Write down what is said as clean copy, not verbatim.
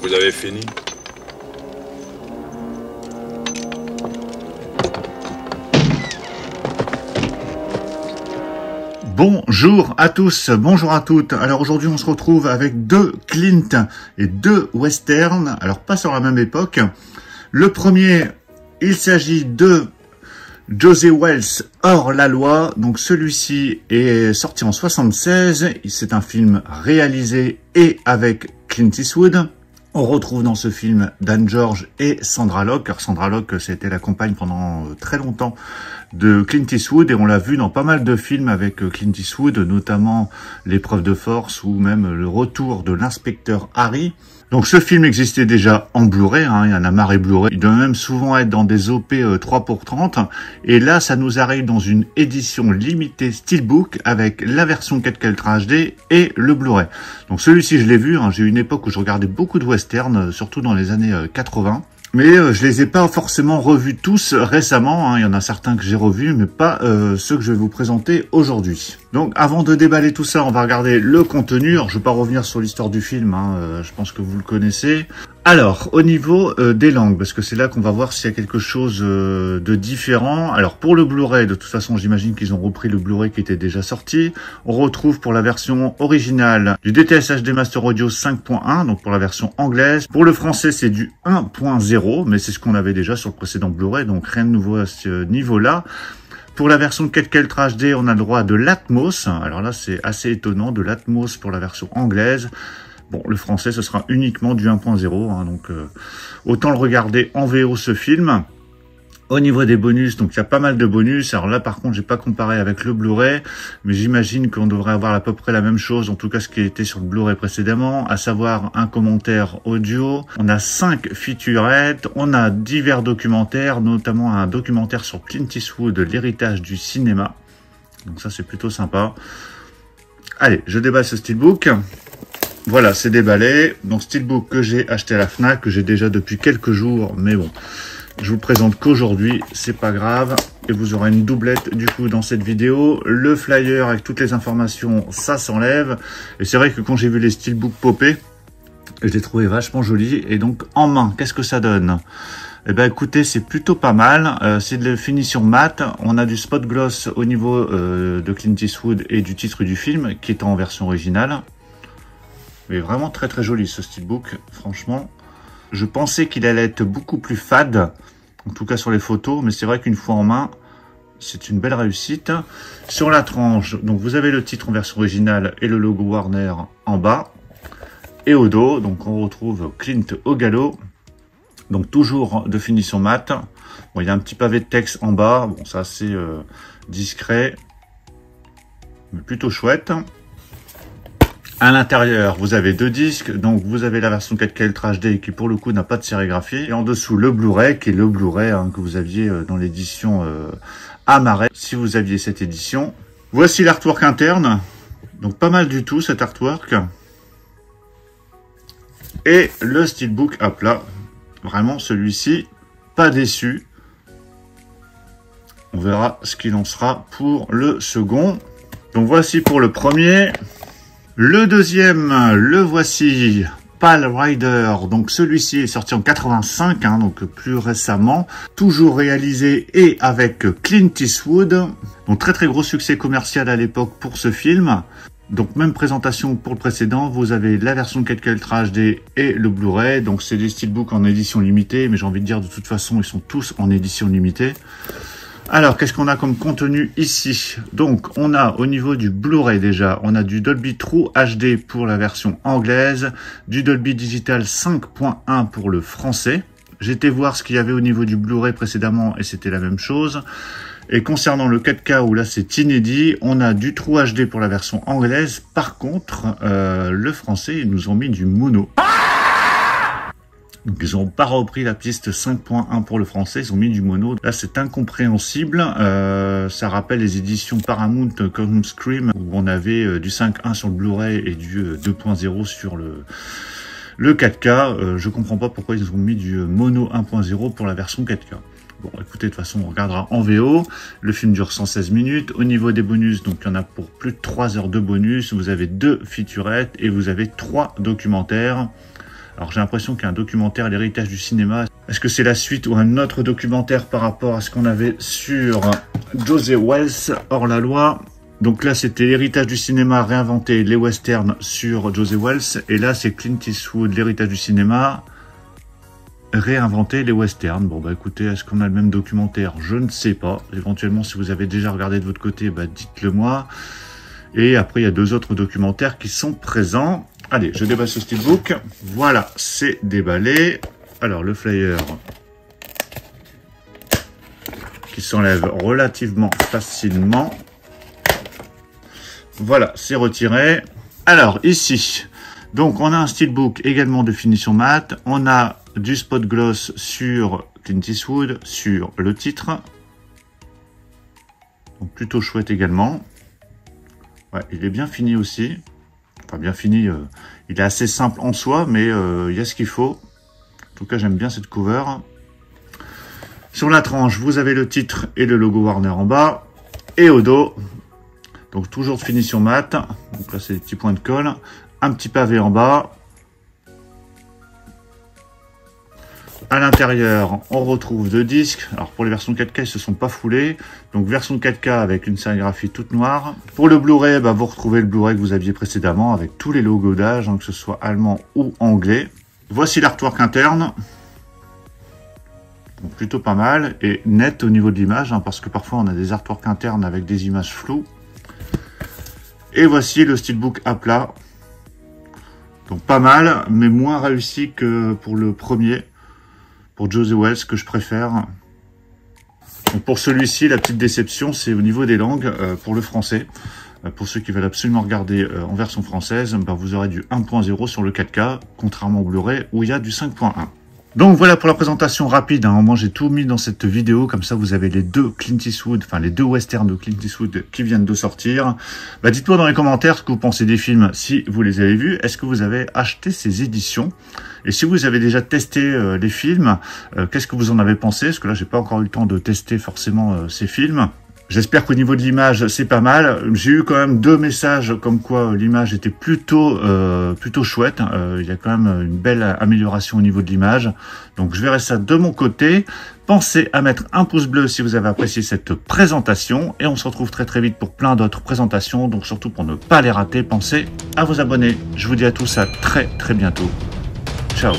Vous avez fini? Bonjour à tous, bonjour à toutes. Alors aujourd'hui on se retrouve avec deux Clint et deux westerns, alors pas sur la même époque. Le premier, il s'agit de José Wells, Hors la loi. Donc celui-ci est sorti en 76, c'est un film réalisé et avec Clint Eastwood. On retrouve dans ce film Dan George et Sandra Locke. Alors Sandra Locke, c'était la compagne pendant très longtemps de Clint Eastwood et on l'a vu dans pas mal de films avec Clint Eastwood, notamment L'épreuve de force ou même Le retour de l'inspecteur Harry. Donc ce film existait déjà en Blu-ray, il y en a marre et Blu-ray. Il doit même souvent être dans des OP 3 pour 30. Et là, ça nous arrive dans une édition limitée Steelbook avec la version 4K Ultra HD et le Blu-ray. Donc celui-ci, je l'ai vu, j'ai eu une époque où je regardais beaucoup de westerns, surtout dans les années 80. Mais je les ai pas forcément revus tous récemment, il y en a certains que j'ai revus, mais pas ceux que je vais vous présenter aujourd'hui. Donc avant de déballer tout ça, on va regarder le contenu. Alors, je vais pas revenir sur l'histoire du film, je pense que vous le connaissez. Alors, au niveau des langues, parce que c'est là qu'on va voir s'il y a quelque chose de différent. Alors, pour le Blu-ray, de toute façon, j'imagine qu'ils ont repris le Blu-ray qui était déjà sorti. On retrouve pour la version originale du DTS HD Master Audio 5.1, donc pour la version anglaise. Pour le français, c'est du 1.0, mais c'est ce qu'on avait déjà sur le précédent Blu-ray, donc rien de nouveau à ce niveau-là. Pour la version 4K Ultra HD, on a le droit de l'Atmos. Alors là, c'est assez étonnant, de l'Atmos pour la version anglaise. Bon, le français, ce sera uniquement du 1.0, donc autant le regarder en VO ce film. Au niveau des bonus, donc il y a pas mal de bonus. Alors là, par contre, j'ai pas comparé avec le Blu-ray, mais j'imagine qu'on devrait avoir à peu près la même chose, en tout cas ce qui était sur le Blu-ray précédemment, à savoir un commentaire audio. On a 5 featurettes, on a divers documentaires, notamment un documentaire sur Clint Eastwood, l'héritage du cinéma. Donc ça, c'est plutôt sympa. Allez, je déballe ce steelbook. Voilà, c'est déballé. Donc steelbook que j'ai acheté à la Fnac, que j'ai déjà depuis quelques jours, mais bon, je vous le présente qu'aujourd'hui, c'est pas grave. Et vous aurez une doublette du coup dans cette vidéo. Le flyer avec toutes les informations, ça s'enlève. Et c'est vrai que quand j'ai vu les steelbooks popper, je les trouvais vachement jolis. Et donc en main, qu'est-ce que ça donne? Eh ben écoutez, c'est plutôt pas mal. C'est de la finition mat. On a du spot gloss au niveau de Clint Eastwood et du titre du film, qui est en version originale. Mais vraiment très très joli ce steelbook, franchement. Je pensais qu'il allait être beaucoup plus fade, en tout cas sur les photos, mais c'est vrai qu'une fois en main, c'est une belle réussite. Sur la tranche, donc vous avez le titre en version originale et le logo Warner en bas. Et au dos, donc on retrouve Clint au galop. Donc toujours de finition mat. Bon, il y a un petit pavé de texte en bas, bon ça c'est discret, mais plutôt chouette. À l'intérieur, vous avez deux disques, donc vous avez la version 4K Ultra HD qui pour le coup n'a pas de sérigraphie. Et en dessous le Blu-ray, qui est le Blu-ray que vous aviez dans l'édition Amaret, si vous aviez cette édition. Voici l'artwork interne, donc pas mal du tout cet artwork. Et le steelbook à plat, vraiment celui-ci, pas déçu. On verra ce qu'il en sera pour le second. Donc voici pour le premier. Le deuxième, le voici, Pale Rider. Donc celui-ci est sorti en 85, donc plus récemment. Toujours réalisé et avec Clint Eastwood. Donc très très gros succès commercial à l'époque pour ce film. Donc même présentation pour le précédent. Vous avez la version 4K Ultra HD et le Blu-ray. Donc c'est des steelbooks en édition limitée. Mais j'ai envie de dire de toute façon ils sont tous en édition limitée. Alors, qu'est-ce qu'on a comme contenu ici? Donc, on a au niveau du Blu-ray déjà, on a du Dolby True HD pour la version anglaise, du Dolby Digital 5.1 pour le français. J'ai été voir ce qu'il y avait au niveau du Blu-ray précédemment et c'était la même chose. Et concernant le 4K, où là c'est inédit, on a du True HD pour la version anglaise. Par contre, le français, ils nous ont mis du mono. Donc ils n'ont pas repris la piste 5.1 pour le français, ils ont mis du mono. Là c'est incompréhensible, ça rappelle les éditions Paramount comme Scream où on avait du 5.1 sur le Blu-ray et du 2.0 sur le 4K. Je comprends pas pourquoi ils ont mis du mono 1.0 pour la version 4K. Bon, écoutez, de toute façon, on regardera en VO. Le film dure 116 minutes. Au niveau des bonus, donc il y en a pour plus de 3 heures de bonus. Vous avez 2 featurettes et vous avez 3 documentaires. Alors j'ai l'impression qu'il y a un documentaire, l'héritage du cinéma. Est-ce que c'est la suite ou un autre documentaire par rapport à ce qu'on avait sur José Wells, hors la loi? Donc là, c'était l'héritage du cinéma, réinventer les westerns sur José Wells. Et là, c'est Clint Eastwood, l'héritage du cinéma, réinventer les westerns. Bon, bah écoutez, est-ce qu'on a le même documentaire? Je ne sais pas. Éventuellement, si vous avez déjà regardé de votre côté, bah dites-le moi. Et après, il y a 2 autres documentaires qui sont présents. Allez, je déballe ce steelbook. Voilà, c'est déballé. Alors, le flyer qui s'enlève relativement facilement. Voilà, c'est retiré. Alors, ici, donc on a un steelbook également de finition mat. On a du spot gloss sur Clint Eastwood, sur le titre. Donc, plutôt chouette également. Ouais, il est bien fini aussi. Enfin, bien fini, il est assez simple en soi, mais il y a ce qu'il faut. En tout cas, j'aime bien cette cover. Sur la tranche, vous avez le titre et le logo Warner en bas. Et au dos, donc toujours de finition mat. Donc là, c'est des petits points de colle. Un petit pavé en bas. À l'intérieur, on retrouve 2 disques. Alors pour les versions 4K, ils se sont pas foulés. Donc version 4K avec une sérigraphie toute noire. Pour le Blu-ray, bah, vous retrouvez le Blu-ray que vous aviez précédemment avec tous les logos d'âge, hein, que ce soit allemand ou anglais. Voici l'artwork interne. Donc, plutôt pas mal et net au niveau de l'image, hein, parce que parfois on a des artworks internes avec des images floues. Et voici le steelbook à plat. Donc pas mal, mais moins réussi que pour le premier, pour José Wells, que je préfère. Donc pour celui-ci, la petite déception, c'est au niveau des langues, pour le français. Pour ceux qui veulent absolument regarder en version française, bah, vous aurez du 1.0 sur le 4K, contrairement au Blu-ray où il y a du 5.1. Donc voilà pour la présentation rapide, hein. Moi j'ai tout mis dans cette vidéo, comme ça vous avez les 2 Clint Eastwood, enfin les 2 westerns de Clint Eastwood qui viennent de sortir. Bah, dites-moi dans les commentaires ce que vous pensez des films si vous les avez vus. Est-ce que vous avez acheté ces éditions? Et si vous avez déjà testé les films, qu'est-ce que vous en avez pensé? Parce que là j'ai pas encore eu le temps de tester forcément ces films. J'espère qu'au niveau de l'image, c'est pas mal. J'ai eu quand même 2 messages comme quoi l'image était plutôt chouette. Il y a quand même une belle amélioration au niveau de l'image. Donc je verrai ça de mon côté. Pensez à mettre un pouce bleu si vous avez apprécié cette présentation. Et on se retrouve très très vite pour plein d'autres présentations. Donc surtout pour ne pas les rater, pensez à vous abonner. Je vous dis à tous à très très bientôt. Ciao.